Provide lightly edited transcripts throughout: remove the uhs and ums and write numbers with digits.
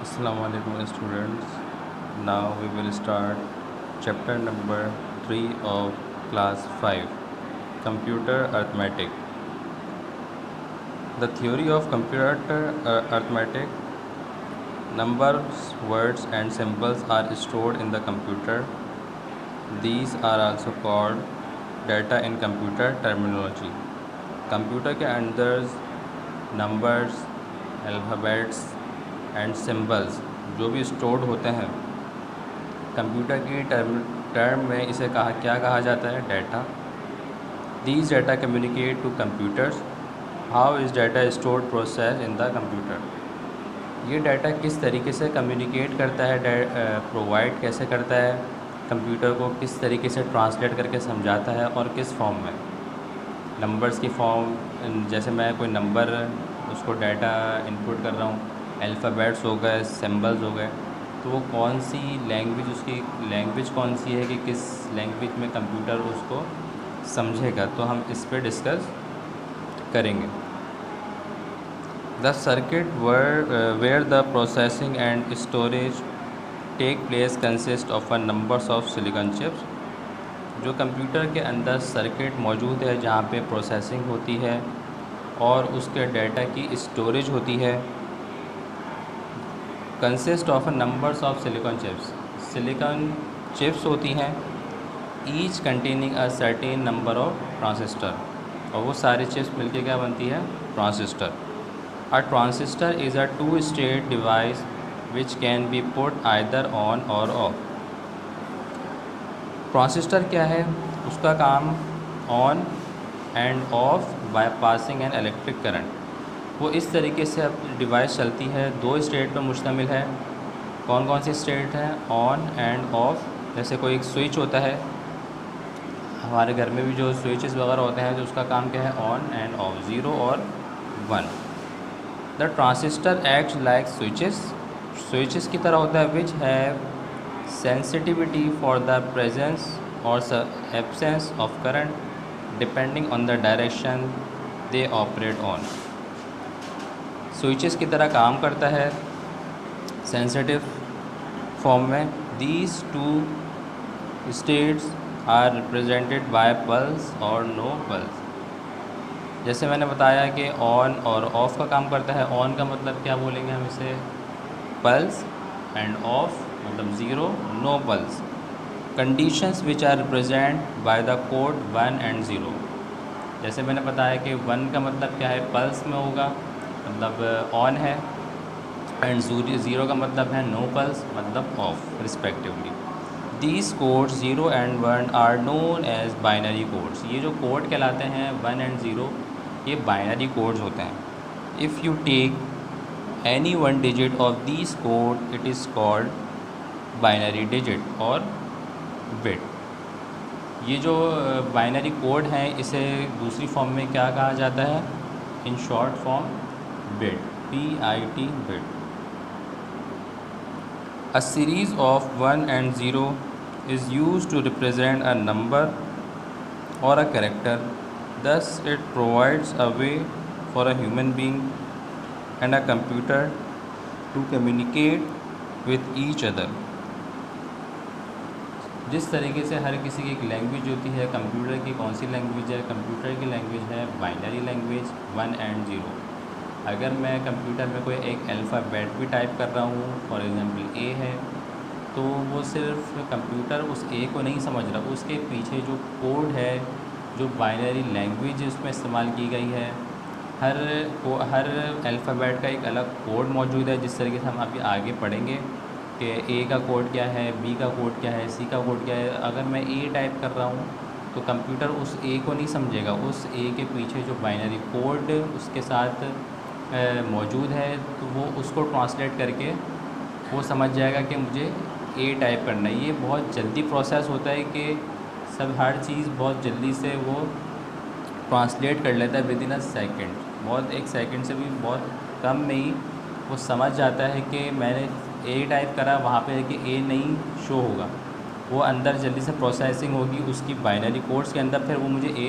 Assalamualaikum students. Now we will start chapter number 3 of class 5, Computer Arithmetic. The theory of computer arithmetic. Numbers, words and symbols are stored in the computer. These are also called data in computer terminology. Computer के अंदर numbers, alphabets and symbols जो भी stored होते हैं, computer की term में इसे क्या कहा जाता है? Data. These data communicate to computers. How is data stored process in the computer. ये डाटा किस तरीके से कम्युनिकेट करता है, प्रोवाइड कैसे करता है, कंप्यूटर को किस तरीके से ट्रांसलेट करके समझाता है और किस फॉर्म में। नंबर्स की फॉर्म, जैसे मैं कोई नंबर उसको डाटा इनपुट कर रहा हूँ, अल्फ़ाबेट्स हो गए, सिंबल्स हो गए, तो वो कौन सी लैंग्वेज, उसकी लैंग्वेज कौन सी है कि किस लैंग्वेज में कंप्यूटर उसको समझेगा, तो हम इस पर डिस्कस करेंगे। The circuit where the processing and storage take place consist of a numbers of silicon chips. जो कंप्यूटर के अंदर सर्किट मौजूद है जहाँ पे प्रोसेसिंग होती है और उसके डाटा की स्टोरेज होती है, consist of numbers of silicon chips. Silicon chips होती हैं, each containing a certain number of transistor, और वो सारी चिप्स मिलके क्या बनती है? Transistor. A transistor is a two state device which can be put either on or off. Transistor क्या है? उसका काम on and off by passing an electric current. वो इस तरीके से अब डिवाइस चलती है, दो स्टेट पर मुश्तमिल है। कौन कौन सी स्टेट हैं? On and of. जैसे कोई एक स्विच होता है, हमारे घर में भी जो स्विचेस वगैरह होते हैं, तो उसका काम क्या है? ऑन एंड ऑफ, 0 और 1। The transistor act like switches की तरह होता है, which have sensitivity for the presence और absence of current depending on the direction they operate on. Switches की तरह काम करता है सेंसिटिव फॉर्म में। These two states are represented by pulse और नो पल्स। जैसे मैंने बताया कि ऑन और ऑफ़ का काम करता है। ऑन का मतलब क्या बोलेंगे हम इसे? पल्स, एंड ऑफ मतलब 0, no pulse. Conditions which are represent by the code 1 and 0। जैसे मैंने बताया कि 1 का मतलब क्या है? पल्स में होगा, मतलब ऑन है, एंड 0 का मतलब है नो पल्स, मतलब off respectively. These codes 0 and 1 are known as binary codes. ये जो कोड कहलाते हैं 1 एंड 0, ये बाइनरी कोड्स होते हैं। If you take any one digit of these code it is called binary digit or bit. ये जो बाइनरी कोड हैं, इसे दूसरी फॉर्म में क्या कहा जाता है? In short form bit, PIT, bit. A series of 1 and 0 is used to represent a number or a character. Thus, it provides a way for a human being and a computer to communicate with each other. जिस तरीके से हर किसी की एक language होती है, computer की कौन सी लैंग्वेज है? कंप्यूटर की लैंग्वेज है बाइनरी लैंग्वेज, 1 एंड 0। अगर मैं कंप्यूटर में कोई एक अल्फ़ाबेट भी टाइप कर रहा हूँ, फॉर एग्ज़ाम्पल A है, तो वो सिर्फ कंप्यूटर उस A को नहीं समझ रहा, उसके पीछे जो कोड है, जो बाइनरी लैंग्वेज उसमें इस्तेमाल की गई है, हर अल्फ़ाबेट का एक अलग कोड मौजूद है। जिस तरीके से हम अभी आगे पढ़ेंगे कि A का कोड क्या है, B का कोड क्या है, C का कोड क्या है। अगर मैं A टाइप कर रहा हूँ तो कंप्यूटर उस A को नहीं समझेगा, उस A के पीछे जो बाइनरी कोड उसके साथ मौजूद है, तो वो उसको ट्रांसलेट करके वो समझ जाएगा कि मुझे A टाइप करना है। ये बहुत जल्दी प्रोसेस होता है कि सब हर चीज़ बहुत जल्दी से वो ट्रांसलेट कर लेता है विद इन अ सेकेंड। बहुत एक सेकंड से भी बहुत कम में ही वो समझ जाता है कि मैंने A टाइप करा, वहाँ पे है कि A नहीं शो होगा, वो अंदर जल्दी से प्रोसेसिंग होगी उसकी बाइनरी कोड्स के अंदर, फिर वो मुझे A,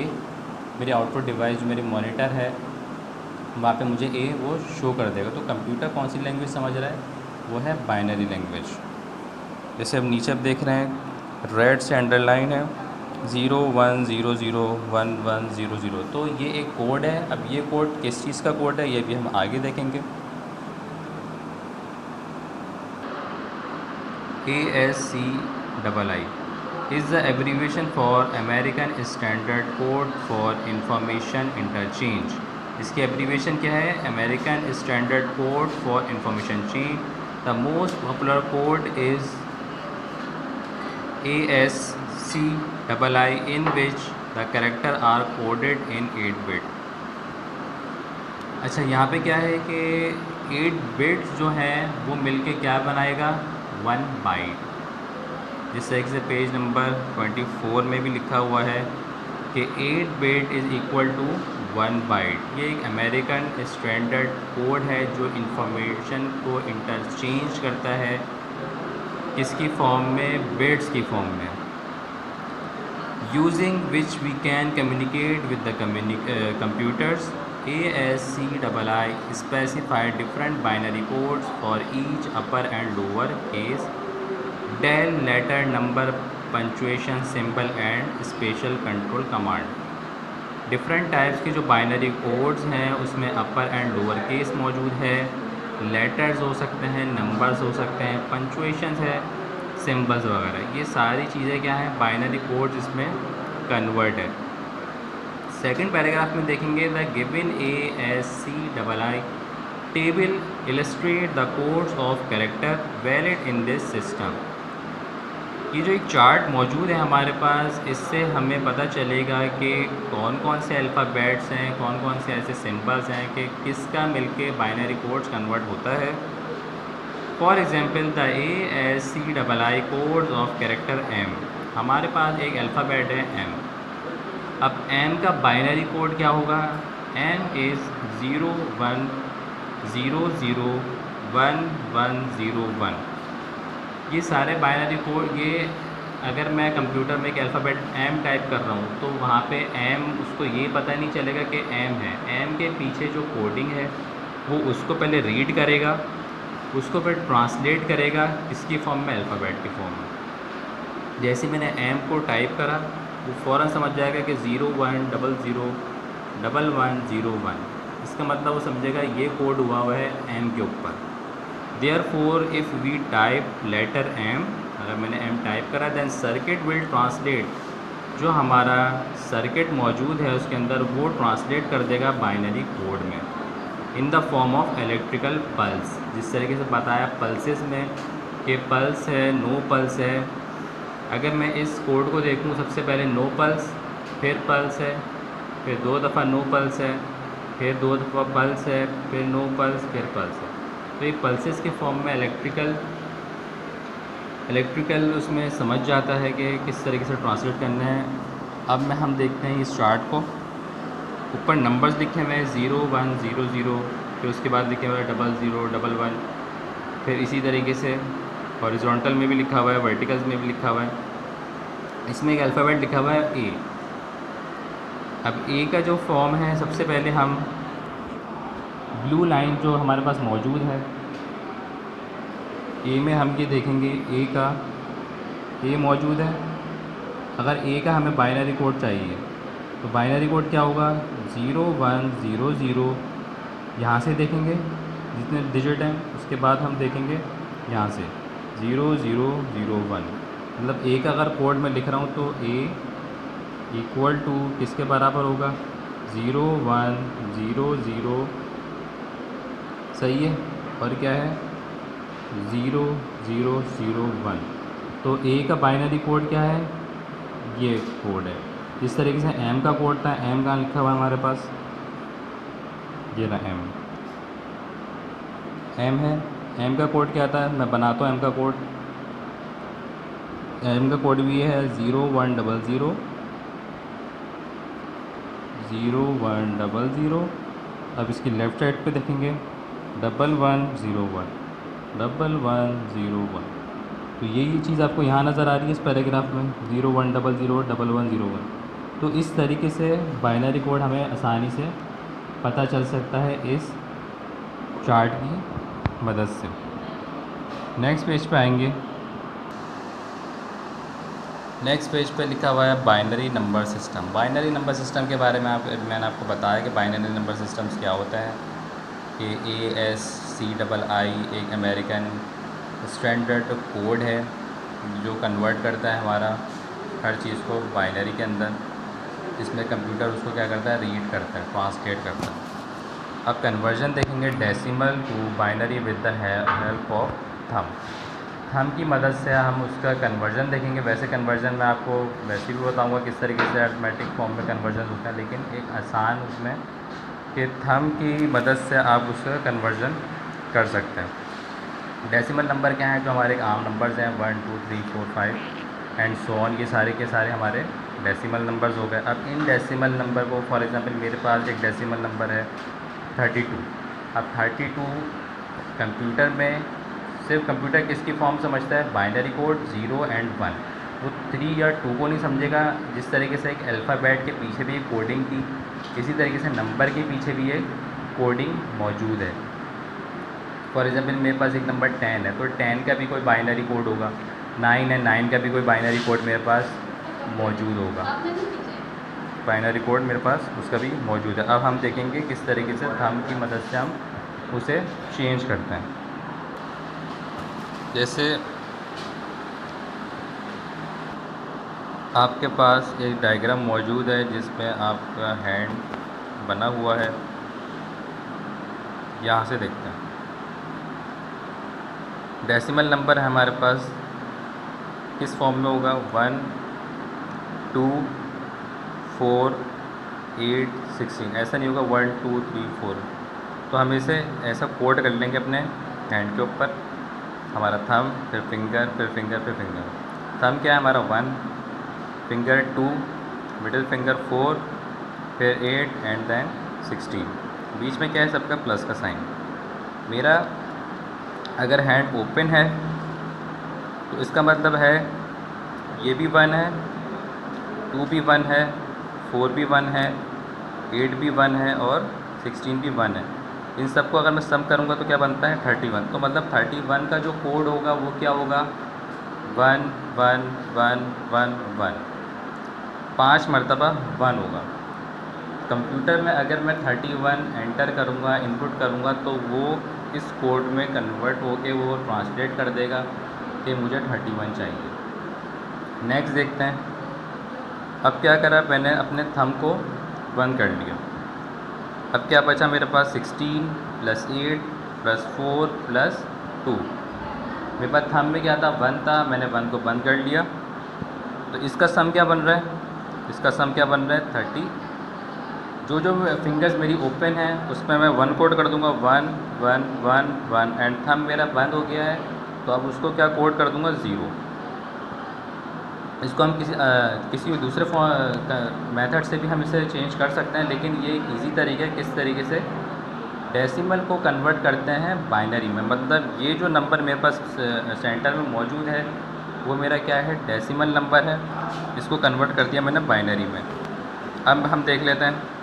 मेरे आउटपुट डिवाइस जो मेरी मॉनिटर है, वहाँ पे मुझे A वो शो कर देगा। तो कंप्यूटर कौन सी लैंग्वेज समझ रहा है? वो है बाइनरी लैंग्वेज। जैसे अब नीचे आप देख रहे हैं रेड से अंडरलाइन है 01001100, तो ये एक कोड है। अब ये कोड किस चीज़ का कोड है ये भी हम आगे देखेंगे। ASCII is the abbreviation for American Standard Code for Information Interchange। इसकी एब्रीविएशन क्या है? American standard code for information change. The most popular code is ASCII in which the character are coded in 8 bit। अच्छा, यहाँ पे क्या है कि 8 bits जो हैं वो मिलके क्या बनाएगा? 1 बाइट। जिस तरीके से पेज नंबर 24 में भी लिखा हुआ है कि 8 bit is equal to 1 byte. ये एक अमेरिकन स्टैंडर्ड कोड है जो इंफॉर्मेशन को इंटरचेंज करता है, किसकी फॉर्म में? बिट्स की फॉर्म में। Using which we can communicate with the computers। ASCII specify different binary codes for each upper and lower case, del, letter, number, punctuation, symbol and special control command। Different types के जो binary codes हैं उसमें अपर and lower case मौजूद है, letters हो सकते हैं, numbers हो सकते हैं, पंचुएशंस है, सिंबल्स वगैरह। ये सारी चीज़ें क्या हैं? बाइनरी कोड्स इसमें कन्वर्ट है। सेकंड पैराग्राफ में देखेंगे the given ASCII table illustrate the codes of character valid in this system. ये जो एक चार्ट मौजूद है हमारे पास, इससे हमें पता चलेगा कि कौन कौन से अल्फ़ाबेट्स हैं, कौन कौन से ऐसे सिंबल्स हैं कि किसका मिलके बाइनरी कोड्स कन्वर्ट होता है। For example the ASCII codes of character M। हमारे पास एक अल्फ़ाबेट है M। अब M का बाइनरी कोड क्या होगा? M is 01001101। ये सारे बाइनरी कोड, ये अगर मैं कंप्यूटर में एक अल्फ़ाबेट M टाइप कर रहा हूँ तो वहाँ पे M, उसको ये पता नहीं चलेगा कि M है। M के पीछे जो कोडिंग है वो उसको पहले रीड करेगा, उसको फिर ट्रांसलेट करेगा किसकी फॉर्म में? अल्फ़ाबेट की फॉर्म में। जैसे मैंने M को टाइप करा वो फ़ौरन समझ जाएगा कि 01001101। इसका मतलब वो समझेगा ये कोड हुआ है M के ऊपर। Therefore if we type letter M, अगर मैंने M टाइप करा then circuit will translate, जो हमारा सर्किट मौजूद है उसके अंदर वो ट्रांसलेट कर देगा बाइनरी कोड में in the form of electrical pulse. जिस तरीके से बताया पल्सेस में कि पल्स है, नो पल्स है। अगर मैं इस कोड को देखूं, सबसे पहले नो पल्स, फिर पल्स है, फिर 2 दफ़ा नो पल्स है, फिर 2 दफ़ा पल्स है, फिर नो पल्स, फिर पल्स है। तो ये पल्सेस के फॉर्म में इलेक्ट्रिकल उसमें समझ जाता है कि किस तरीके से ट्रांसलेट करना है। अब हम देखते हैं इस चार्ट को। ऊपर नंबर्स लिखे हुए हैं 0100, फिर उसके बाद लिखे हुए हैं 0011, फिर इसी तरीके से हॉरिजॉन्टल में भी लिखा हुआ है, वर्टिकल्स में भी लिखा हुआ है। इसमें एक अल्फ़ाबेट लिखा हुआ है A। अब A का जो फॉर्म है, सबसे पहले हम ब्लू लाइन जो हमारे पास मौजूद है A में हम ये देखेंगे A का A मौजूद है। अगर A का हमें बाइनरी कोड चाहिए तो बाइनरी कोड क्या होगा? 0100। यहाँ से देखेंगे जितने डिजिट हैं, उसके बाद हम देखेंगे यहाँ से 0001। मतलब A का अगर कोड मैं लिख रहा हूँ तो A इक्वल टू किसके बराबर होगा? 0100, सही है। और क्या है? 0001। तो A का बाइनरी कोड क्या है? ये कोड है। जिस तरीके से M का कोड था, M कहाँ लिखा हुआ है हमारे पास? ये रहा M है। M का कोड क्या था? मैं बनाता हूँ M का कोड। M का कोड भी है 0100। अब इसकी लेफ़्ट साइड पे देखेंगे 1101। तो ये चीज़ आपको यहाँ नज़र आ रही है इस पैराग्राफ में 01001101। तो इस तरीके से बाइनरी कोड हमें आसानी से पता चल सकता है इस चार्ट की मदद से। नेक्स्ट पेज पे आएंगे। नेक्स्ट पेज पे लिखा हुआ है binary number system. Binary number system के बारे में मैंने आपको बताया कि बाइनरी नंबर सिस्टम्स क्या होता है कि ASCII एक अमेरिकन स्टैंडर्ड कोड है जो कन्वर्ट करता है हमारा हर चीज़ को बाइनरी के अंदर, जिसमें कंप्यूटर उसको क्या करता है, रीड करता है, ट्रांसलेट करता है। अब कन्वर्जन देखेंगे decimal to binary with the help of thumb की मदद से हम उसका कन्वर्जन देखेंगे। वैसे कन्वर्जन मैं आपको वैसे भी बताऊंगा किस तरीके से अरिथमेटिक फॉर्म में कन्वर्जन होता है, लेकिन एक आसान उसमें कि थंब की मदद से आप उसका कन्वर्जन कर सकते हैं। डेसिमल नंबर क्या है, जो हमारे आम नंबर्स हैं 1 2 3 4 5 एंड सो ऑन, ये सारे के सारे हमारे डेसिमल नंबर्स हो गए। अब इन डेसिमल नंबर को फॉर एग्जांपल मेरे पास एक डेसिमल नंबर है 32। अब 32 कंप्यूटर में सिर्फ कंप्यूटर किसकी फॉर्म समझता है, बाइनरी कोड 0 एंड 1। वो 3 या 2 को नहीं समझेगा। जिस तरीके से एक अल्फ़ाबेट के पीछे भी एक कोडिंग थी, इसी तरीके से नंबर के पीछे भी एक कोडिंग मौजूद है। फॉर एग्जांपल मेरे पास एक नंबर 10 है, तो 10 का भी कोई बाइनरी कोड होगा। 9 है, 9 का भी कोई बाइनरी कोड मेरे पास मौजूद होगा। बाइनरी कोड मेरे पास उसका भी मौजूद है। अब हम देखेंगे किस तरीके से थंब की मदद से हम उसे चेंज करते हैं। जैसे आपके पास एक डायग्राम मौजूद है जिसमें आपका हैंड बना हुआ है, यहाँ से देखते हैं। डेसिमल नंबर है हमारे पास, किस फॉर्म में होगा, 1 2 4 8 16, ऐसा नहीं होगा 1 2 3 4। तो हम इसे ऐसा कोड कर लेंगे अपने हैंड के ऊपर, हमारा थंब, फिर फिंगर, फिर फिंगर, फिर फिंगर। थंब क्या है हमारा 1, फिंगर 2, मिडिल फिंगर 4, फिर 8 एंड देन 16। बीच में क्या है सबका प्लस का साइन। मेरा अगर हैंड ओपन है तो इसका मतलब है ये भी 1 है, 2 भी 1 है, 4 भी 1 है, 8 भी 1 है और 16 भी 1 है। इन सबको अगर मैं सम करूँगा तो क्या बनता है 31। तो मतलब 31 का जो कोड होगा वो क्या होगा, 1 1 1 1 1, 5 मरतबा 1 होगा। कंप्यूटर में अगर मैं 31 एंटर करूँगा, इनपुट करूँगा, तो वो इस कोड में कन्वर्ट होके वो ट्रांसलेट कर देगा कि मुझे 31 चाहिए। नेक्स्ट देखते हैं। अब क्या करा, मैंने अपने थंब को बंद कर लिया। अब क्या बचा मेरे पास, 16 + 8 + 4 + 2। मेरे पास थंब में क्या था, 1 था, मैंने 1 को बंद कर लिया। तो इसका सम क्या बन रहा है, इसका सम क्या बन रहा है 30। जो जो फिंगर्स मेरी ओपन है उसमें मैं 1 कोड कर दूंगा, 1 1 1 1, एंड थंब मेरा बंद हो गया है तो अब उसको क्या कोड कर दूंगा, 0। इसको हम किसी भी दूसरे मेथड से भी हम इसे चेंज कर सकते हैं, लेकिन ये एक ईजी तरीका है किस तरीके से डेसिमल को कन्वर्ट करते हैं बाइनरी में। मतलब ये जो नंबर मेरे पास सेंटर में मौजूद है वो मेरा क्या है, डेसिमल नंबर है। इसको कन्वर्ट कर दिया मैंने बाइनरी में। अब हम देख लेते हैं।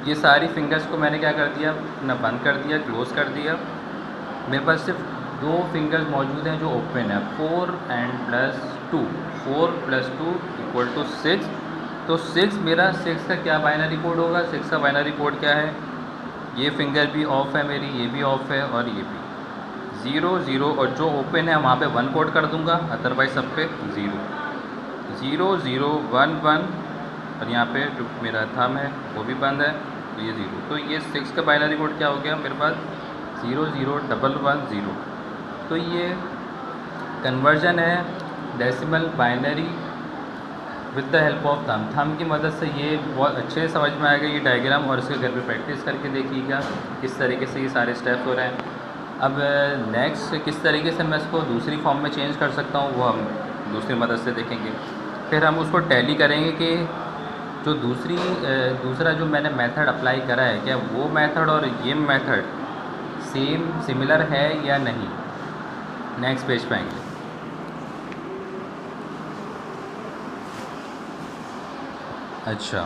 ये सारी फिंगर्स को मैंने क्या कर दिया, अपना बंद कर दिया, क्लोज़ कर दिया। मेरे पास सिर्फ 2 फिंगर्स मौजूद हैं जो ओपन है, 4 एंड +2। 4 + 2 = 6। तो 6 मेरा 6 का क्या बाइनरी कोड होगा, 6 का बाइनरी कोड क्या है, ये फिंगर भी ऑफ है मेरी, ये भी ऑफ है और ये भी 0 0, और जो ओपन है वहाँ पे 1 कोड कर दूँगा, अदरवाइज सब पे 0 0 0 1 1, और यहाँ पे जो मेरा थंब है वो भी बंद है तो ये 0। तो ये 6 का बाइनरी कोड क्या हो गया मेरे पास, 0 0 1 1 0। तो ये कन्वर्जन है decimal binary with the help of thumb की मदद से। ये बहुत अच्छे से समझ में आएगा ये डायग्राम, और इसके घर पे प्रैक्टिस करके देखिएगा किस तरीके से ये सारे स्टेप्स हो रहे हैं। अब नेक्स्ट किस तरीके से मैं इसको दूसरी फॉर्म में चेंज कर सकता हूँ वो हम दूसरी मदद से देखेंगे। फिर हम उसको टैली करेंगे कि जो दूसरा जो मैंने मेथड अप्लाई करा है, क्या वो मेथड और ये मेथड सिमिलर है या नहीं। नेक्स्ट पेज पे आएंगे। अच्छा,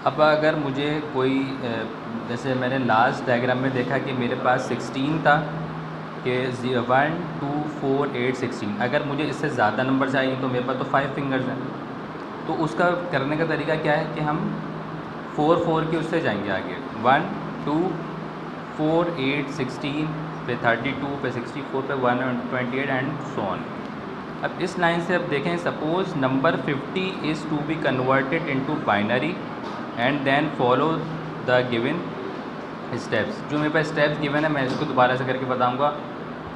अब अगर मुझे कोई जैसे मैंने लास्ट डायग्राम में देखा कि मेरे पास 16 था कि 1 2 4 8 16, अगर मुझे इससे ज़्यादा नंबर चाहिए तो मेरे पास तो 5 फिंगर्स हैं। तो उसका करने का तरीका क्या है कि हम 4 4 के उससे जाएंगे आगे, 1 2 4 8 16 पे 32 पे 64 पे 128 एंड सो ऑन। अब इस लाइन से अब देखें, suppose number 50 is to be converted into binary and then follow the given steps. जो मेरे पास स्टेप्स गिवन है मैं इसको दोबारा से करके बताऊंगा।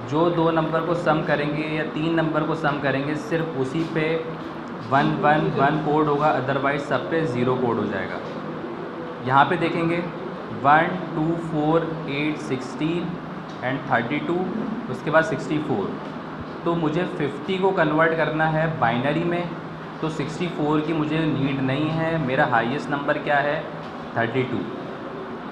जो दो नंबर को सम करेंगे या तीन नंबर को सम करेंगे सिर्फ उसी पे 1 1 1 कोड होगा, अदरवाइज सब पे 0 कोड हो जाएगा। यहाँ पे देखेंगे 1 2 4 8 16 एंड 32, उसके बाद 64। तो मुझे 50 को कन्वर्ट करना है बाइनरी में, तो 64 की मुझे नीड नहीं है। मेरा हाईएस्ट नंबर क्या है 32।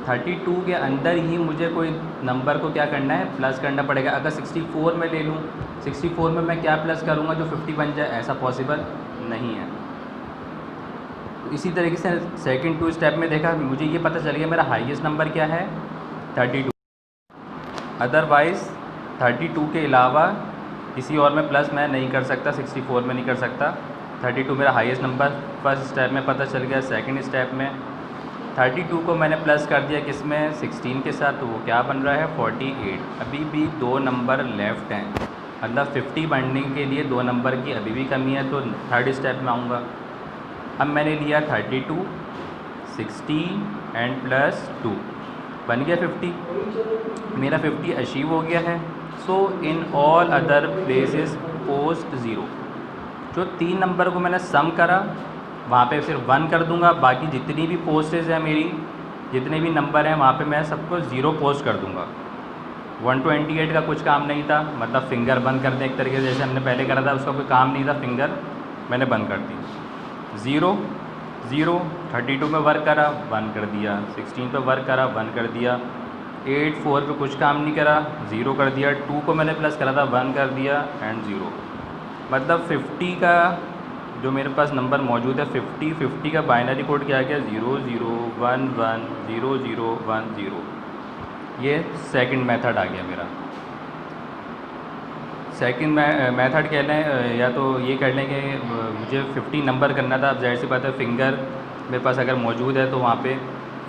32 के अंदर ही मुझे कोई नंबर को क्या करना है, प्लस करना पड़ेगा। अगर 64 में ले लूँ, 64 में मैं क्या प्लस करूँगा जो 50 बन जाए, ऐसा पॉसिबल नहीं है। इसी तरीके से सेकंड 2 स्टेप में देखा, मुझे ये पता चल गया मेरा हाईएस्ट नंबर क्या है 32। अदरवाइज़ 32 के अलावा किसी और में प्लस मैं नहीं कर सकता, 64 में नहीं कर सकता। 32 मेरा हाईएस्ट नंबर फर्स्ट स्टेप में पता चल गया। सेकंड स्टेप में 32 को मैंने प्लस कर दिया किस में, 16 के साथ, तो वो क्या बन रहा है 48। अभी भी दो नंबर लेफ़्ट हैं, मतलब 50 बनने के लिए दो नंबर की अभी भी कमी है। तो थर्ड स्टेप में आऊँगा। अब मैंने लिया 32 16 एंड प्लस 2, बन गया 50। मेरा 50 अचीव हो गया है। So in all other places post 0। जो तीन नंबर को मैंने सम करा वहाँ पे सिर्फ 1 कर दूंगा, बाकी जितनी भी पोस्टेज है मेरी, जितने भी नंबर हैं वहाँ पे मैं सबको 0 पोस्ट कर दूंगा। 128 का कुछ काम नहीं था, मतलब फिंगर बंद कर दें एक तरीके से, जैसे हमने पहले करा था, उसका कोई काम नहीं था, फिंगर मैंने बंद कर दी। 0 0 32 पे वर्क करा, 1 कर दिया। 16 पे वर्क करा, 1 कर दिया। 8 4 पे कुछ काम नहीं करा, 0 कर दिया। 2 को मैंने प्लस करा था, 1 कर दिया एंड 0। मतलब 50 का जो मेरे पास नंबर मौजूद है 50 का बाइनरी कोड क्या गया 0 0 1 1 0 0 1 0। ये सेकंड मेथड आ गया मेरा। सेकंड मेथड कह लें या तो ये कर लें कि मुझे 50 नंबर करना था। अब जाहिर सी बात है फिंगर मेरे पास अगर मौजूद है तो वहाँ पे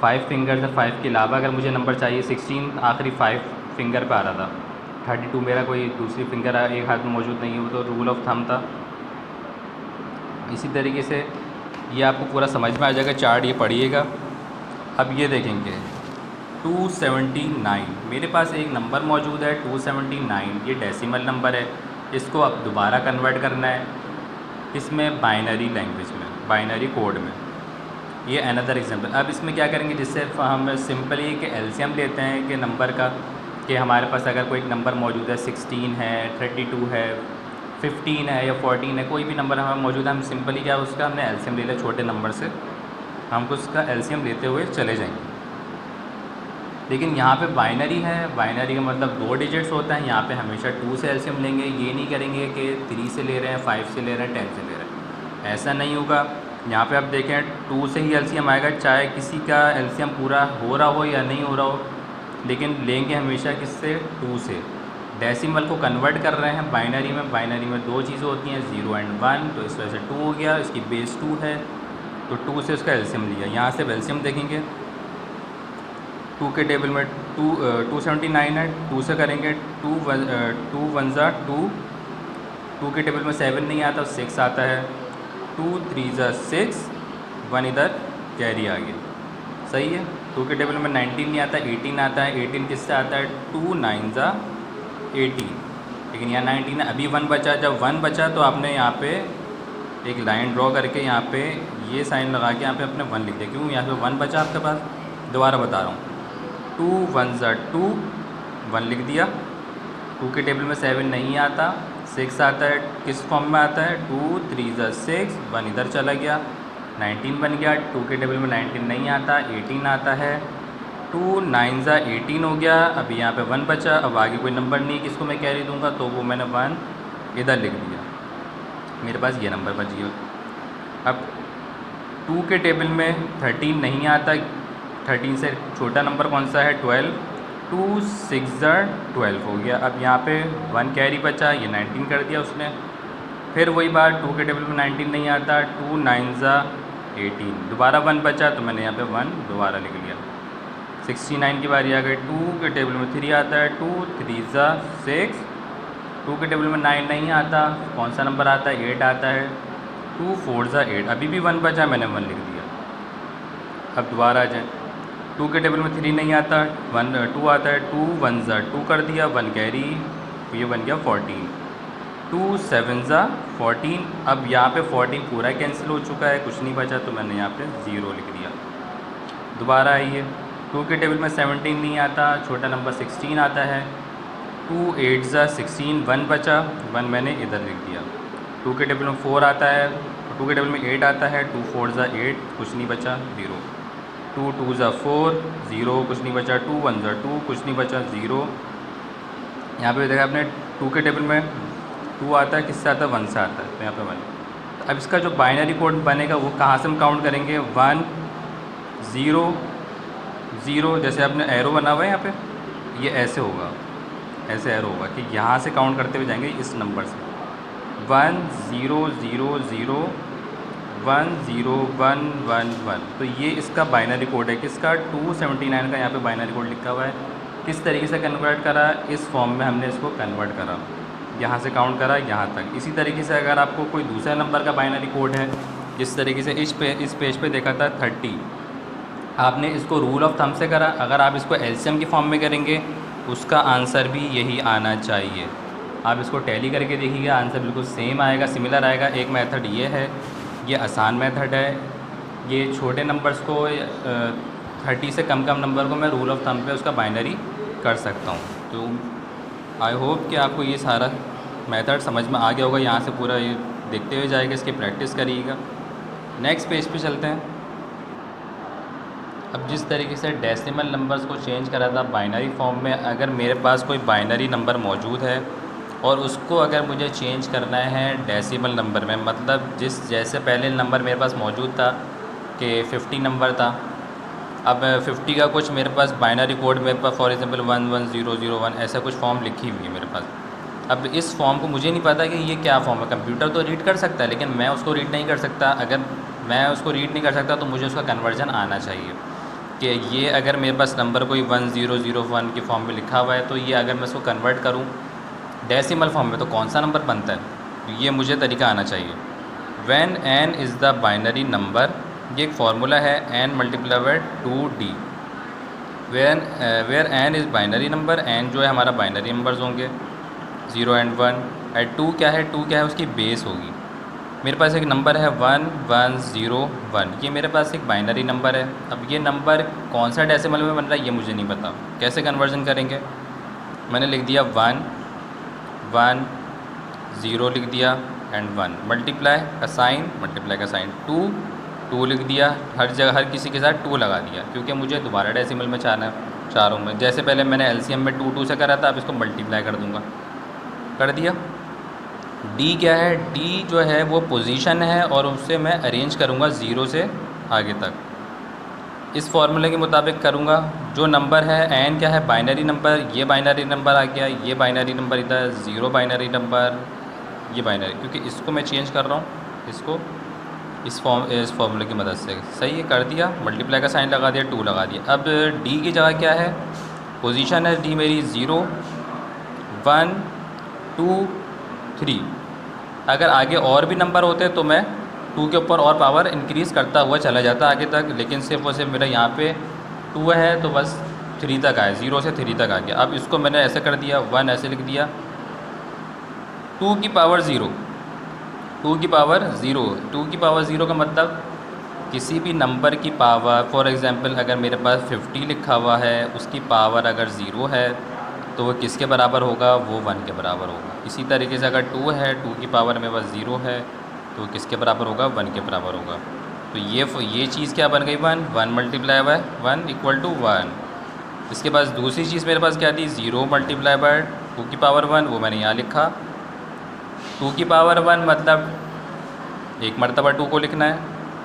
5 फिंगर्स है। 5 के अलावा अगर मुझे नंबर चाहिए, 16 आखिरी 5 फिंगर पे आ रहा था। 32 मेरा कोई दूसरी फिंगर एक हाथ में मौजूद नहीं है, वो तो रूल ऑफ थंब था। इसी तरीके से ये आपको पूरा समझ में आ जाएगा, चार्ट ये पढ़िएगा। अब ये देखेंगे 279, मेरे पास एक नंबर मौजूद है 279, ये डेसिमल नंबर है। इसको अब दोबारा कन्वर्ट करना है इसमें बाइनरी लैंग्वेज में, बाइनरी कोड में। ये अनदर एग्जांपल। अब इसमें क्या करेंगे, जिससे हम सिंपली कि एलसीएम लेते हैं कि नंबर का, कि हमारे पास अगर कोई नंबर मौजूद है 16 है 32 है 15 है या 14 है, कोई भी नंबर हमारा मौजूद है, हम सिंपली क्या उसका हमने एलसीएम ले लिया छोटे नंबर से, हमको उसका एलसीएम लेते हुए चले जाएंगे। लेकिन यहाँ पे बाइनरी है, बाइनरी का मतलब 2 डिजिट्स होता है। यहाँ पे हमेशा 2 से एलसीएम लेंगे, ये नहीं करेंगे कि 3 से ले रहे हैं, 5 से ले रहे हैं, 10 से ले रहे हैं, ऐसा नहीं होगा। यहाँ पे आप देखें 2 से ही एलसीएम आएगा, चाहे किसी का एलसीएम पूरा हो रहा हो या नहीं हो रहा हो, लेकिन लेंगे हमेशा किससे, 2 से। डेसिमल को कन्वर्ट कर रहे हैं बाइनरी में। बाइनरी में 2 चीज़ें होती हैं, 0 एंड 1, तो इस वजह से 2 हो गया, इसकी बेस 2 है तो 2 से उसका एलसीएम लिया। यहाँ से एलसीएम देखेंगे 2 के टेबल में 279 है, 2 से करेंगे 2 1 ज़ा 2, 2 के टेबल में 7 नहीं आता, 6 आता है। 2 3 ज़ा 6, 1 इधर कैरी आ गया, सही है। 2 के टेबल में 19 नहीं आता, 18 आता है। 18 किससे आता है, 2 9 ज़ा 18, लेकिन यहाँ 19 है। अभी 1 बचा, जब 1 बचा तो आपने यहाँ पे एक लाइन ड्रॉ करके यहाँ पे ये साइन लगा के यहाँ पे अपने 1 लिख दिया। क्यों, यहाँ पे 1 बचा आपके पास। दोबारा बता रहा हूँ, 2 1 ज़ा 2, 1 लिख दिया। 2 के टेबल में 7 नहीं आता, 6 आता है। किस फॉर्म में आता है, 2 3 ज़ा 6, 1 इधर चला गया, 19 बन गया। 2 के टेबल में 19 नहीं आता, 18 आता है। 2 9 ज़ा 18 हो गया। अभी यहाँ पे 1 बचा, अब आगे कोई नंबर नहीं किसको मैं कैरी दूंगा, तो वो मैंने 1 इधर लिख दिया, मेरे पास ये नंबर बच गया। अब 2 के टेबल में 13 नहीं आता, 13 से छोटा नंबर कौन सा है 12, 2 6 12 हो गया। अब यहाँ पे 1 कैरी बचा, ये 19 कर दिया उसने। फिर वही बात, 2 के टेबल में 19 नहीं आता, 2 9 18, दोबारा 1 बचा तो मैंने यहाँ पे 1 दोबारा लिख लिया। 69 की बारी आ गई, 2 के टेबल में 3 आता है, 2 3 6, 2 के टेबल में 9 नहीं आता, कौन सा नंबर आता है 8 आता है, 2 4 8, अभी भी 1 बचा, मैंने 1 लिख दिया। अब दोबारा आ जाए, 2 के टेबल में 3 नहीं आता, 2 आता है, 2 1 2 कर दिया, 1 कैरी, तो ये बन गया 14, 2 7 14। अब यहाँ पे 14 पूरा कैंसिल हो चुका है, कुछ नहीं बचा, तो मैंने यहाँ पे 0 लिख दिया। दोबारा आइए, 2 के टेबल में 17 नहीं आता, छोटा नंबर 16 आता है, 2 8 16, 1 बचा, 1 मैंने इधर लिख दिया। 2 के टेबल में 4 आता है, 2 के टेबल में 8 आता है, 2 4 8, कुछ नहीं बचा, 0, 2 2 4 0, कुछ नहीं बचा, 2 1 2, कुछ नहीं बचा, 0। यहाँ पे देखा आपने 2 के टेबल में 2 आता है, किससे आता है 1 से आता है, तो यहाँ पे 1। अब इसका जो बाइनरी कोड बनेगा वो कहाँ से हम काउंट करेंगे, 1 0 0, जैसे आपने एरो बना हुआ है यहाँ पे, ये ऐसे होगा, ऐसे एरो होगा कि यहाँ से काउंट करते हुए जाएंगे इस नंबर से, 1 0 0 0 1 0 1 1 1। तो ये इसका बाइनरी कोड है, किसका 279 का यहाँ पे बाइनरी कोड लिखा हुआ है। किस तरीके से कन्वर्ट करा, इस फॉर्म में हमने इसको कन्वर्ट करा, यहाँ से काउंट करा यहाँ तक। इसी तरीके से अगर आपको कोई दूसरा नंबर का बाइनरी कोड है, जिस तरीके से इस पेज पे देखा था 30, आपने इसको रूल ऑफ थंब से करा, अगर आप इसको एलसीएम की फॉर्म में करेंगे उसका आंसर भी यही आना चाहिए। आप इसको टैली करके देखिए, आंसर बिल्कुल सेम आएगा, सिमिलर आएगा। एक मेथड ये है, ये आसान मेथड है, ये छोटे नंबर्स को 30 से कम नंबर को मैं रूल ऑफ थंब पे उसका बाइनरी कर सकता हूँ। तो आई होप कि आपको ये सारा मेथड समझ में आ गया होगा। यहाँ से पूरा ये देखते हुए जाएगा, इसकी प्रैक्टिस करिएगा। नेक्स्ट पेज पे चलते हैं। अब जिस तरीके से डेसिमल नंबर्स को चेंज करा था बाइनरी फॉर्म में, अगर मेरे पास कोई बाइनरी नंबर मौजूद है और उसको अगर मुझे चेंज करना है डेसिमल नंबर में, मतलब जैसे पहले नंबर मेरे पास मौजूद था कि 50 नंबर था, अब 50 का कुछ मेरे पास बाइनरी कोड मेरे पास फॉर एग्जांपल 11001 ऐसा कुछ फॉर्म लिखी हुई है मेरे पास। अब इस फॉर्म को मुझे नहीं पता कि ये क्या फॉर्म है। कंप्यूटर तो रीड कर सकता है लेकिन मैं उसको रीड नहीं कर सकता। अगर मैं उसको रीड नहीं कर सकता तो मुझे उसका कन्वर्जन आना चाहिए कि ये अगर मेरे पास नंबर कोई 1001 की फॉर्म में लिखा हुआ है तो ये अगर मैं इसको कन्वर्ट करूँ डेसिमल फॉर्म में तो कौन सा नंबर बनता है, तो ये मुझे तरीका आना चाहिए। When n is the binary number, ये एक फार्मूला है, n multiply by 2d, where n is binary number, n जो है हमारा बाइनरी नंबर्स होंगे 0 and 1, एट 2 क्या है, 2 क्या है उसकी बेस होगी। मेरे पास एक नंबर है 1101, ये मेरे पास एक बाइनरी नंबर है। अब ये नंबर कौन सा डेसिमल में बन रहा है ये मुझे नहीं पता, कैसे कन्वर्जन करेंगे। मैंने लिख दिया 1 1 0 लिख दिया एंड 1, मल्टीप्लाई का साइन 2 2 लिख दिया, हर जगह हर किसी के साथ 2 लगा दिया क्योंकि मुझे दोबारा डेसिमल में चारों में, जैसे पहले मैंने एलसीएम में 2 2 से करा था, अब इसको मल्टीप्लाई कर दूंगा, कर दिया। डी क्या है, डी जो है वो पोजीशन है और उससे मैं अरेंज करूँगा 0 से आगे तक। इस फॉर्मूले के मुताबिक करूँगा। जो नंबर है एन क्या है, बाइनरी नंबर, ये बाइनरी नंबर आ गया, ये बाइनरी नंबर इधर 0 बाइनरी नंबर, ये बाइनरी, क्योंकि इसको मैं चेंज कर रहा हूँ, इसको इस फॉर्मूले की मदद से। सही है, कर दिया, मल्टीप्लाई का साइन लगा दिया, 2 लगा दिया। अब डी की जगह क्या है, पोजीशन है डी मेरी 0 1 2 3। अगर आगे और भी नंबर होते तो मैं 2 के ऊपर और पावर इंक्रीज़ करता हुआ चला जाता आगे तक, लेकिन सिर्फ और सिर्फ मेरा यहाँ पे 2 है तो बस 3 तक आए, 0 से 3 तक आ गया। अब इसको मैंने ऐसे कर दिया, 1 ऐसे लिख दिया, 2 की पावर 0, 2 की पावर 0, 2 की पावर 0 का मतलब किसी भी नंबर की पावर, फॉर एग्ज़ाम्पल अगर मेरे पास 50 लिखा हुआ है, उसकी पावर अगर 0 है तो वो किसके बराबर होगा, वो 1 के बराबर होगा। इसी तरीके से अगर 2 है, 2 की पावर में बस 0 है तो वो किसके बराबर होगा, 1 के बराबर होगा। तो ये चीज़ क्या बन गई, 1 मल्टीप्लाई बाय 1 इक्वल टू 1। इसके बाद दूसरी चीज़ मेरे पास क्या थी, 0 मल्टीप्लाई बाय 2 की पावर 1, वो मैंने यहाँ लिखा। 2 की पावर 1 मतलब एक मरतबा 2 को लिखना है,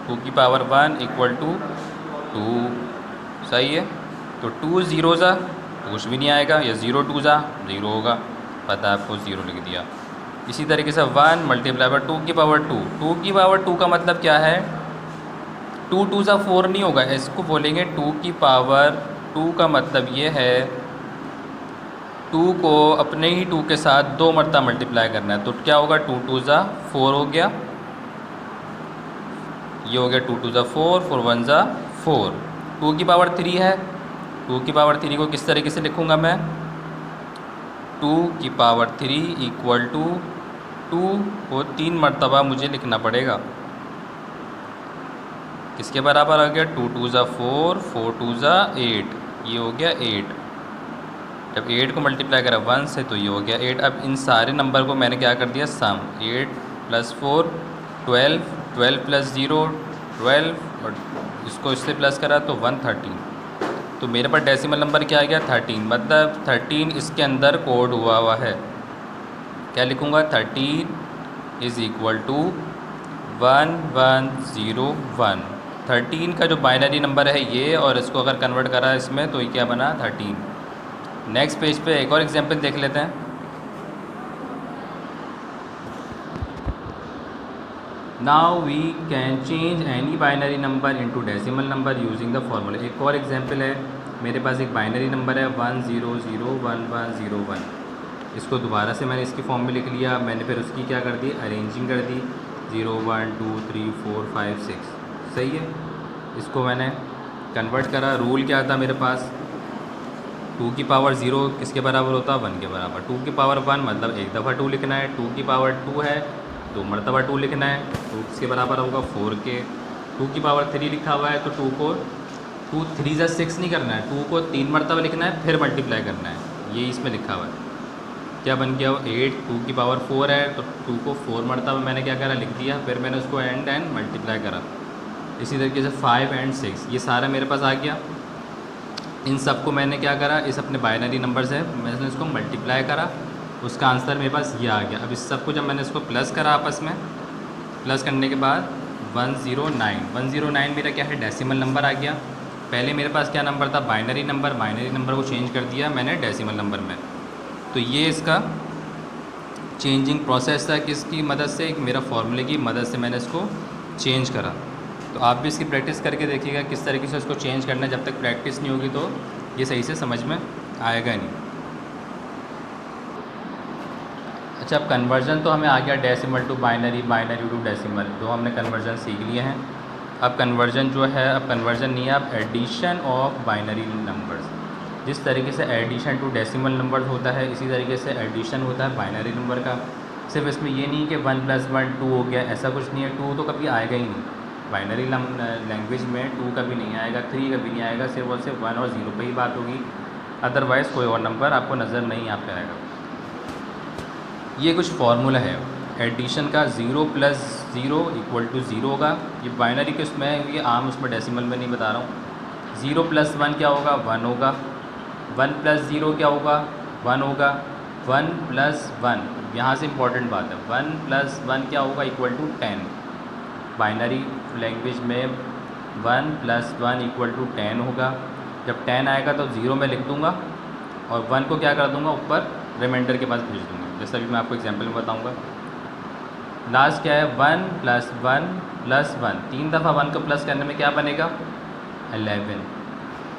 2 की पावर 1 इक्वल टू 2। सही है। तो 2 ज़ीरो ज़ा तो कुछ भी नहीं आएगा, या 0 2 ज़ा 0 होगा, पता है आपको 0 लिख दिया। इसी तरीके से 1 मल्टीप्लाई बाय 2 की पावर 2। 2 की पावर 2 का मतलब क्या है, 2 2 ज़ा 4 नहीं होगा, इसको बोलेंगे 2 की पावर 2 का मतलब ये है 2 को अपने ही 2 के साथ 2 मरतबा मल्टीप्लाई करना है। तो क्या होगा, 2 2 ज़ा 4 हो गया, ये हो गया 2 2 ज़ा 4, 4 1 ज़ा 4। 2 की पावर 3 है, 2 की पावर 3 को किस तरीके से लिखूँगा मैं, 2 की पावर 3 इक्वल टू 2 को 3 मरतबा मुझे लिखना पड़ेगा। किसके बराबर आ गया, 2 2 ज़ा 4, 4 2 ज़ा 8, ये हो गया 8। जब 8 को मल्टीप्लाई करा 1 से तो ये हो गया 8। अब इन सारे नंबर को मैंने क्या कर दिया, सम, 8 + 4 12, 12 + 0 12, और इसको इससे प्लस करा तो 113। तो मेरे पास डेसिमल नंबर क्या आ गया, 13। मतलब 13 इसके अंदर कोड हुआ है। क्या लिखूँगा, 13 इज़ इक्वल टू 1101। 13 का जो बाइनरी नंबर है ये, और इसको अगर कन्वर्ट करा इसमें तो ये क्या बना, 13। नेक्स्ट पेज पे एक और एग्जांपल देख लेते हैं। Now we can change any binary number into decimal number using the formula. एक और एग्जांपल है, मेरे पास एक बाइनरी नंबर है 1001101। इसको दोबारा से मैंने इसकी फॉर्म में लिख लिया। मैंने फिर उसकी क्या कर दी, अरेंजिंग कर दी, 0 1 2 3 4 5 6। सही है। इसको मैंने कन्वर्ट करा। रूल क्या था मेरे पास, 2 की पावर 0 किसके बराबर होता है, 1 के बराबर। 2 की पावर 1 मतलब एक दफ़ा 2 लिखना है। 2 की पावर 2 है, 2 मरतबा 2 लिखना है। 2 किसके बराबर होगा, 4 के। 2 की पावर 3 लिखा हुआ है तो 2 को 2 3 ज़ा 6 नहीं करना है, 2 को 3 मरतबा लिखना है, फिर मल्टीप्लाई करना है। ये इसमें लिखा हुआ है। क्या बन गया, 8। 2 की पावर 4 है तो 2 को 4 मरतबा मैंने क्या करा, लिख दिया। फिर मैंने उसको एंड मल्टीप्लाई करा। इसी तरीके से 5 और 6 ये सारा मेरे पास आ गया। इन सब को मैंने क्या करा, इस अपने बाइनरी नंबर से मैंने इसको मल्टीप्लाई करा, उसका आंसर मेरे पास ये आ गया। अब इस सब को जब मैंने इसको प्लस करा आपस में, प्लस करने के बाद 109 मेरा क्या है, डेसिमल नंबर आ गया। पहले मेरे पास क्या नंबर था, बाइनरी नंबर। बाइनरी नंबर को चेंज कर दिया मैंने डेसिमल नंबर में। तो ये इसका चेंजिंग प्रोसेस था, किसकी मदद से, मेरा फॉर्मूले की मदद से मैंने इसको चेंज करा। तो आप भी इसकी प्रैक्टिस करके देखिएगा किस तरीके से इसको चेंज करना है। जब तक प्रैक्टिस नहीं होगी तो ये सही से समझ में आएगा नहीं। अच्छा, अब कन्वर्जन तो हमें आ गया, decimal to binary, binary to decimal, तो हमने कन्वर्जन सीख लिए हैं। अब कन्वर्जन जो है, अब कन्वर्जन नहीं है, अब एडिशन ऑफ बाइनरी नंबर्स। जिस तरीके से एडिशन टू डेसिमल नंबर होता है, इसी तरीके से एडिशन होता है बाइनरी नंबर का। सिर्फ इसमें ये नहीं कि 1 + 1 2 हो गया, ऐसा कुछ नहीं है। 2 तो कभी आएगा ही नहीं बाइनरी लैंग्वेज में, 2 कभी नहीं आएगा, 3 कभी नहीं आएगा। सिर्फ और सिर्फ 1 और 0 पे ही बात होगी, अदरवाइज़ कोई और नंबर आपको नज़र नहीं आ पाएगा। ये कुछ फार्मूला है एडिशन का, 0 + 0 = 0 होगा। ये बाइनरी के उसमें है, ये आम उसमें डेसिमल में नहीं बता रहा हूँ। 0 + 1 क्या होगा, 1 होगा। 1 + 0 क्या होगा, 1 होगा। 1 + 1, यहाँ से इम्पॉर्टेंट बात है, 1 + 1 क्या होगा, = 10। बाइनरी लैंग्वेज में 1 + 1 = 10 होगा। जब 10 आएगा तो 0 में लिख दूँगा और 1 को क्या कर दूँगा, ऊपर रिमाइंडर के पास भेज दूँगा। जैसा अभी मैं आपको एग्जांपल में बताऊँगा। लास्ट क्या है, 1 + 1 + 1, 3 दफ़ा 1 को प्लस करने में क्या बनेगा, 11।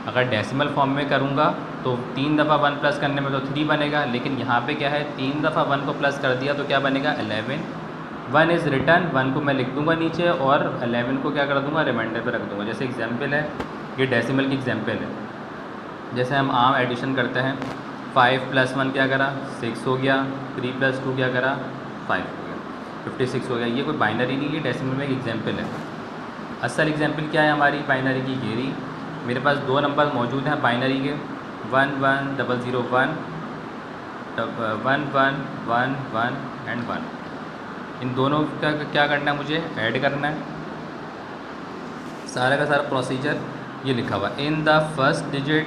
अगर डेसिमल फॉर्म में करूँगा तो 3 दफ़ा 1 प्लस करने में तो 3 बनेगा, लेकिन यहाँ पे क्या है, 3 दफ़ा 1 को प्लस कर दिया तो क्या बनेगा, 11। 1 इज़ रिटर्न, 1 को मैं लिख दूंगा नीचे और 11 को क्या कर दूंगा, रिमाइंडर पे रख दूंगा। जैसे एग्जांपल है, ये डेसिमल की एग्जांपल है। जैसे हम आम एडिशन करते हैं, 5 + 1 क्या करा, 6 हो गया। 3 + 2 क्या करा, 5 हो गया, 56 हो गया। ये कोई बाइनरी नहीं है, डेसिमल में एक एग्जांपल है। असल एग्जांपल क्या है हमारी बाइनरी की, ये रही। मेरे पास 2 नंबर मौजूद हैं बाइनरी के, 1 1 0 0 1, 1 1 1 1 एंड 1। इन दोनों का क्या करना है, मुझे ऐड करना है। सारा का सारा प्रोसीजर ये लिखा हुआ है। इन द फर्स्ट डिजिट,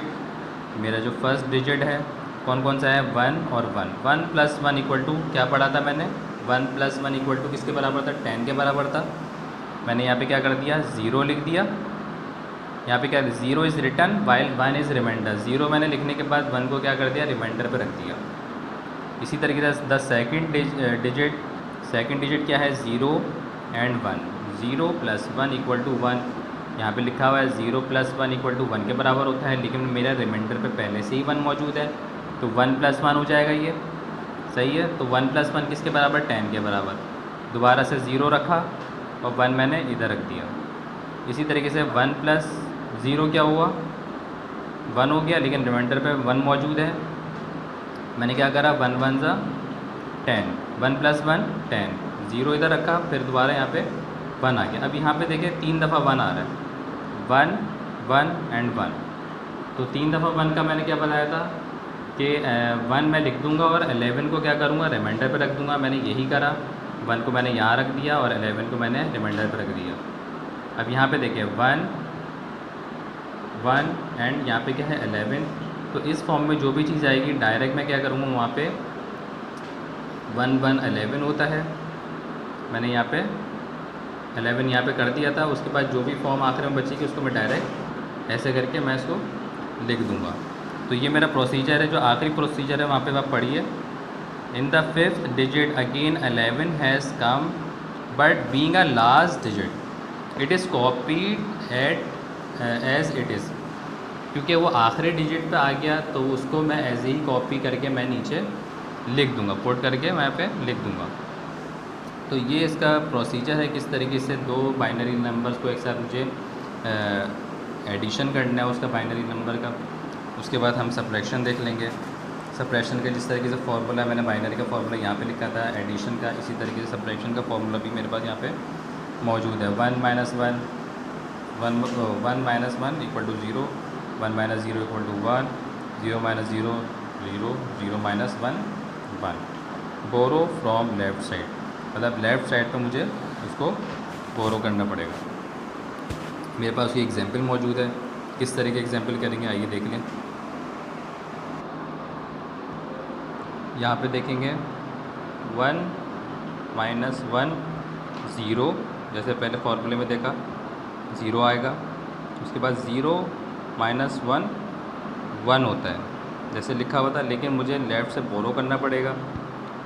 मेरा जो फर्स्ट डिजिट है कौन कौन सा है, 1 और 1। 1 + 1 = क्या पढ़ा था मैंने, 1 + 1 = किसके बराबर था, 10 के बराबर था। मैंने यहाँ पे क्या कर दिया, ज़ीरो लिख दिया। यहाँ पे क्या, zero is return while one is remainder. Zero मैंने लिखने के बाद वन को क्या कर दिया, रिमाइंडर पे रख दिया। इसी तरीके से द सेकंड डिजिट क्या है, zero and one. Zero plus one equal to one. यहाँ पे लिखा हुआ है zero plus one equal to one के बराबर होता है, लेकिन मेरा रिमाइंडर पे पहले से ही वन मौजूद है, तो वन प्लस वन हो जाएगा ये, सही है। तो वन प्लस वन किसके बराबर, 10 के बराबर। दोबारा से ज़ीरो रखा और वन मैंने इधर रख दिया। इसी तरीके से वन प्लस ज़ीरो क्या हुआ, वन हो गया, लेकिन रिमाइंडर पे वन मौजूद है। मैंने क्या करा, वन वन ज़ा 10, वन प्लस वन 10, ज़ीरो इधर रखा, फिर दोबारा यहाँ पे वन आ गया। अब यहाँ पे देखिए 3 दफ़ा वन आ रहा है, वन वन एंड वन। तो 3 दफ़ा वन का मैंने क्या बताया था कि वन मैं लिख दूंगा और 11 को क्या करूँगा, रिमाइंडर पे रख दूंगा। मैंने यही करा, वन को मैंने यहाँ रख दिया और 11 को मैंने रिमाइंडर पे रख दिया। अब यहाँ पे देखिए वन वन एंड यहाँ पे क्या है 11। तो इस फॉर्म में जो भी चीज़ आएगी डायरेक्ट मैं क्या करूँगा, वहाँ पे वन वन 11 होता है। मैंने यहाँ पे 11 यहाँ पे कर दिया था। उसके बाद जो भी फॉर्म आखिर में बचेगी उसको मैं डायरेक्ट ऐसे करके मैं इसको लिख दूँगा। तो ये मेरा प्रोसीजर है। जो आखिरी प्रोसीजर है वहाँ पे आप पढ़िए, in the fifth digit again 11 has come but being a last digit it is copied at as it is. क्योंकि वो आखिरी डिजिट पे आ गया तो उसको मैं ऐसे ही कॉपी करके मैं नीचे लिख दूंगा, पुट करके वहाँ पे लिख दूंगा। तो ये इसका प्रोसीजर है, किस तरीके से दो बाइनरी नंबर्स को एक साथ मुझे एडिशन करना है उसका बाइनरी नंबर का। उसके बाद हम सब्ट्रैक्शन देख लेंगे। सब्ट्रैक्शन का जिस तरीके से फार्मूला मैंने बाइनरी का फार्मूला यहाँ पे लिखा था एडिशन का, इसी तरीके से सब्ट्रैक्शन का फार्मूला भी मेरे पास यहाँ पे मौजूद है। One minus one equal to zero, one minus zero equal to one, zero minus zero zero, zero minus one one. Borrow from left side, मतलब लेफ़्ट साइड पे मुझे उसको बोरो करना पड़ेगा। मेरे पास ये एग्जांपल मौजूद है, किस तरह के एग्जांपल करेंगे आइए देख लें। यहाँ पे देखेंगे वन माइनस वन ज़ीरो, जैसे पहले फॉर्मूले में देखा ज़ीरो आएगा। उसके बाद ज़ीरो माइनस वन वन होता है जैसे लिखा हुआ था, लेकिन मुझे लेफ़्ट से बोरो करना पड़ेगा।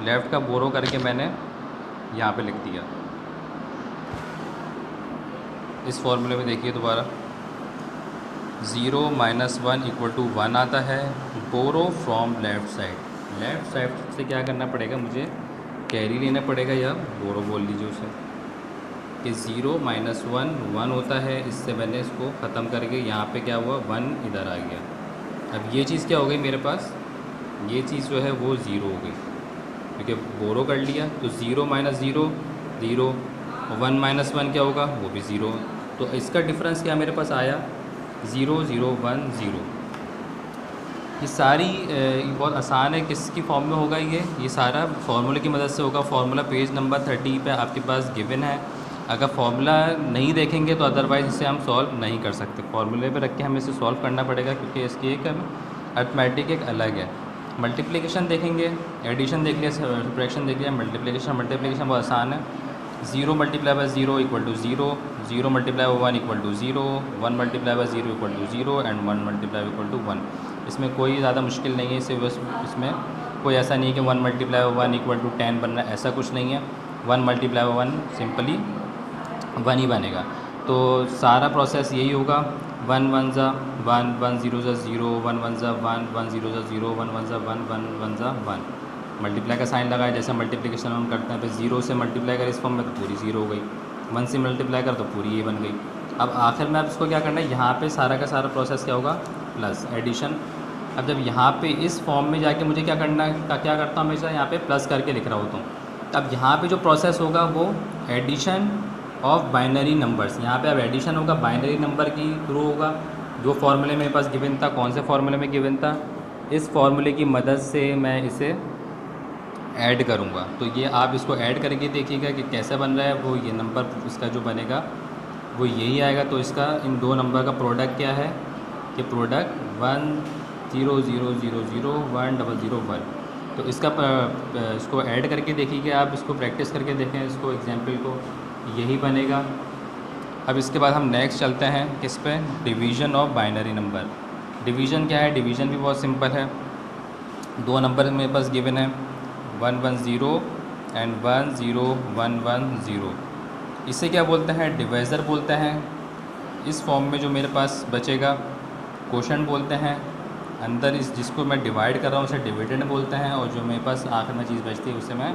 लेफ़्ट का बोरो करके मैंने यहाँ पे लिख दिया। इस फॉर्मूले में देखिए दोबारा, zero minus one equal to one आता है। Borrow from left side, left side से क्या करना पड़ेगा, मुझे कैरी लेना पड़ेगा या बोरो बोल लीजिए उसे, कि ज़ीरो माइनस वन वन होता है। इससे मैंने इसको ख़त्म करके यहाँ पे क्या हुआ, वन इधर आ गया। अब ये चीज़ क्या हो गई मेरे पास, ये चीज़ जो है वो ज़ीरो हो गई क्योंकि बोरो कर लिया। तो zero minus zero zero, one minus one क्या होगा, वो भी ज़ीरो। तो इसका डिफरेंस क्या मेरे पास आया, ज़ीरो ज़ीरो वन ज़ीरो। ये सारी बहुत आसान है। किसकी फॉर्म में होगा ये सारा फार्मूले की मदद से होगा। फार्मूला पेज नंबर 30 पे आपके पास गिवन है। अगर फार्मूला नहीं देखेंगे तो अदरवाइज़ इसे हम सॉल्व नहीं कर सकते। फार्मूले पे रख के हमें इसे सॉल्व करना पड़ेगा क्योंकि इसकी एक अर्थमेटिक एक अलग है। मल्टीप्लिकेशन देखेंगे, एडिशन देख लिया, सब्ट्रैक्शन देख लिया, मल्टीप्लिकेशन बहुत आसान है। Zero multiply by zero equal to zero, zero multiply by one equal to zero, one multiply by zero equal to zero and one multiply equal to one. इसमें कोई ज़्यादा मुश्किल नहीं है। सिर्फ इसमें कोई ऐसा नहीं है कि one multiply by one equal to 10 बनना, ऐसा कुछ नहीं है। One multiply by one simply one ही बनेगा। तो सारा प्रोसेस यही होगा, वन वन ज़ा वन, वन ज़ीरो ज़ा ज़ीरो, वन वन ज़ा वन, वन ज़ीरो ज़ा ज़ीरो, वन वन ज़ा वन, वन वन ज़ा वन। मल्टीप्लाई का साइन लगाया जैसे मल्टीप्लिकेशन हम करते हैं, फिर ज़ीरो से मल्टीप्लाई कर इस फॉर्म में तो पूरी ज़ीरो हो गई, वन से मल्टीप्लाई कर तो पूरी ये बन गई। अब आखिर में आप इसको क्या करना है, यहाँ पे सारा का सारा प्रोसेस क्या होगा, प्लस एडिशन। अब जब यहाँ पे इस फॉर्म में जाके मुझे क्या करना है, क्या करता हूँ हमेशा यहाँ पे प्लस करके लिख रहा होता हूँ। अब यहाँ पे जो प्रोसेस होगा वो एडिशन ऑफ बाइनरी नंबर्स, यहाँ पे अब एडिशन होगा बाइनरी नंबर की थ्रू होगा। जो फार्मूले मेरे पास गिवन था, कौन से फार्मूले में गिवन था, इस फार्मूले की मदद से मैं इसे ऐड करूँगा। तो ये आप इसको ऐड करके देखिएगा कि कैसे बन रहा है। वो ये नंबर इसका जो बनेगा वो यही आएगा। तो इसका इन दो नंबर का प्रोडक्ट क्या है कि प्रोडक्ट 1 0 0 0 0 1 0 0 1। तो इसको ऐड करके देखिए आप, इसको प्रैक्टिस करके देखें इसको एग्जाम्पल को, यही बनेगा। अब इसके बाद हम नेक्स्ट चलते हैं किस पे, division of binary number. Division क्या है, डिवीज़न भी बहुत सिंपल है। दो नंबर मेरे पास गिवन है 110 एंड 10110। इसे क्या बोलते हैं, डिवाइज़र बोलते हैं। इस फॉर्म में जो मेरे पास बचेगा क्वोशंट बोलते हैं। अंदर इस जिसको मैं डिवाइड कर रहा हूँ उसे डिविडेंड बोलते हैं, और जो मेरे पास आखिर में चीज़ बचती है उसे मैं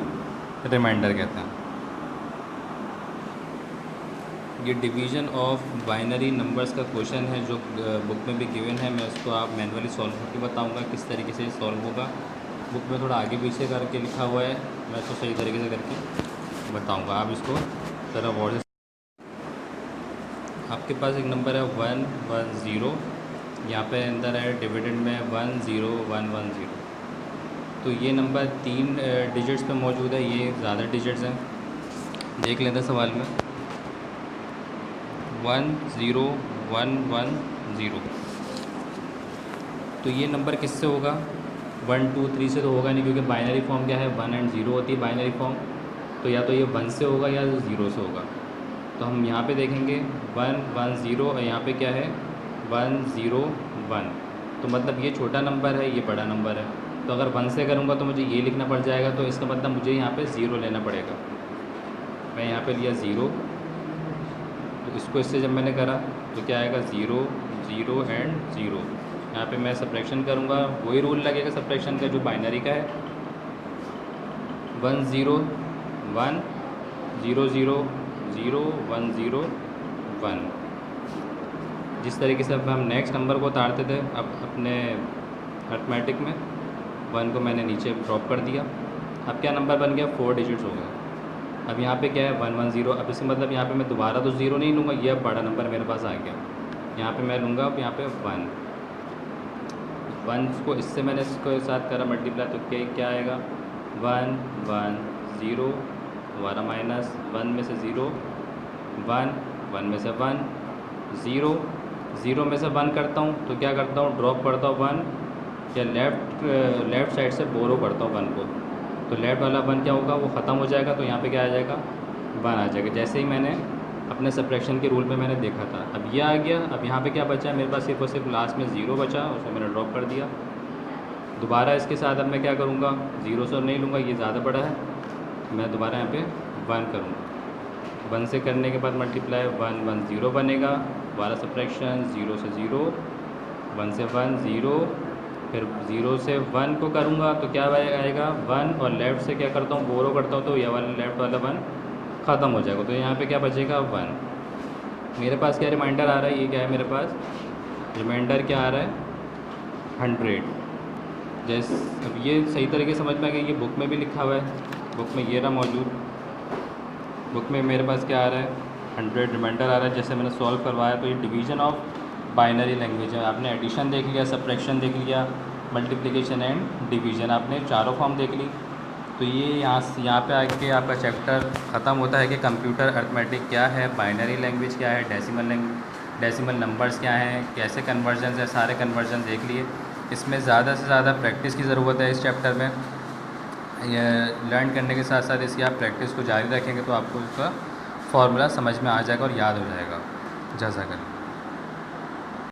रिमाइंडर कहते हैं। ये डिवीज़न ऑफ बाइनरी नंबर्स का क्वेश्चन है जो बुक में भी गिवन है। मैं उसको आप मैनुअली सॉल्व करके बताऊंगा किस तरीके से सॉल्व होगा। बुक में थोड़ा आगे पीछे करके लिखा हुआ है, मैं तो सही तरीके से करके बताऊंगा। आप इसको ज़रा गौर से, आपके पास एक नंबर है 110, यहाँ पे अंदर है डिविडेंड में 10110। तो ये नंबर 3 डिजिट्स पे मौजूद है, ये ज़्यादा डिजिट्स हैं। देख लेते हैं सवाल में 10110। तो ये नंबर किससे होगा, 1 2 3 से तो होगा नहीं, क्योंकि बाइनरी फॉर्म क्या है 1 एंड 0 होती है बाइनरी फॉर्म। तो या तो ये 1 से होगा या 0 से होगा। तो हम यहाँ पे देखेंगे 110 और यहाँ पे क्या है 101। तो मतलब ये छोटा नंबर है, ये बड़ा नंबर है। तो अगर 1 से करूँगा तो मुझे ये लिखना पड़ जाएगा, तो इसका मतलब मुझे यहाँ पे 0 लेना पड़ेगा। मैं यहाँ पे लिया 0, तो इसको इससे जब मैंने करा तो क्या आएगा 0 0 एंड 0। यहाँ पे मैं सब्ट्रैक्शन करूँगा, वही रूल लगेगा सब्ट्रैक्शन का जो बाइनरी का है, 1 0 1 0 0 0 1 0 1। जिस तरीके से अब हम नेक्स्ट नंबर को उतारते थे अब अपने अर्थमेटिक में, 1 को मैंने नीचे ड्रॉप कर दिया। अब क्या नंबर बन गया, 4 डिजिट्स हो गए। अब यहाँ पे क्या है 110। अब इसका मतलब यहाँ पे मैं दोबारा तो 0 नहीं लूँगा, ये अब बड़ा नंबर मेरे पास आ गया। यहाँ पे मैं लूँगा अब यहाँ पे 1 को इससे मैंने इसको साथ करा मल्टीप्लाई, तो क्या आएगा 1 1 0, दोबारा माइनस 1 में से 0 1 1 में से 1 0 0 में से 1 करता हूँ तो क्या करता हूँ, ड्रॉप करता हूँ 1 या लेफ़्ट साइड से बोरो करता हूँ 1 को। तो लेफ्ट वाला 1 क्या होगा, वो ख़त्म हो जाएगा। तो यहाँ पे क्या आ जाएगा 1 आ जाएगा, जैसे ही मैंने अपने सब्ट्रैक्शन के रूल पे मैंने देखा था। अब ये आ गया। अब यहाँ पे क्या बचा है मेरे पास, सिर्फ और सिर्फ लास्ट में 0 बचा, उसको मैंने ड्रॉप कर दिया। दोबारा इसके साथ अब मैं क्या करूँगा, 0 से नहीं लूँगा, ये ज़्यादा बड़ा है, मैं दोबारा यहाँ पे 1 करूँगा। 1 से करने के बाद मल्टीप्लाई 1 1 0 बनेगा, दोबारा सब्ट्रैक्शन 0 से 0, 1 से 1 0, फिर 0 से 1 को करूँगा तो क्या आएगा 1, और लेफ़्ट से क्या करता हूँ बोरो करता हूँ, तो यह वाला लेफ़्ट वाला 1 ख़त्म हो जाएगा। तो यहाँ पे क्या बचेगा 1। मेरे पास क्या रिमाइंडर आ रहा है, ये क्या है मेरे पास रिमाइंडर क्या आ रहा है 100। जैसे अब ये सही तरीके से समझ में आ गया, ये बुक में भी लिखा हुआ है, बुक में ये रहा मौजूद। बुक में मेरे पास क्या आ रहा है 100 रिमाइंडर आ रहा है। जैसे मैंने सॉल्व करवाया तो ये डिवीज़न ऑफ बाइनरी लैंग्वेज है। आपने एडिशन देख लिया, सब्ट्रैक्शन देख लिया, मल्टीप्लिकेशन एंड डिवीज़न, आपने चारों फॉर्म देख ली। तो ये यहाँ पे आके आपका चैप्टर ख़त्म होता है कि कंप्यूटर अर्थमेटिक क्या है, बाइनरी लैंग्वेज क्या है, डेसिमल नंबर्स क्या हैं, कैसे कन्वर्जन है, सारे कन्वर्जन देख लिए। इसमें ज़्यादा से ज़्यादा प्रैक्टिस की ज़रूरत है इस चैप्टर में। ये लर्न करने के साथ साथ इसकी आप प्रैक्टिस को जारी रखेंगे तो आपको इसका फॉर्मूला समझ में आ जाएगा और याद हो जाएगा। जज़ाकल्लाह।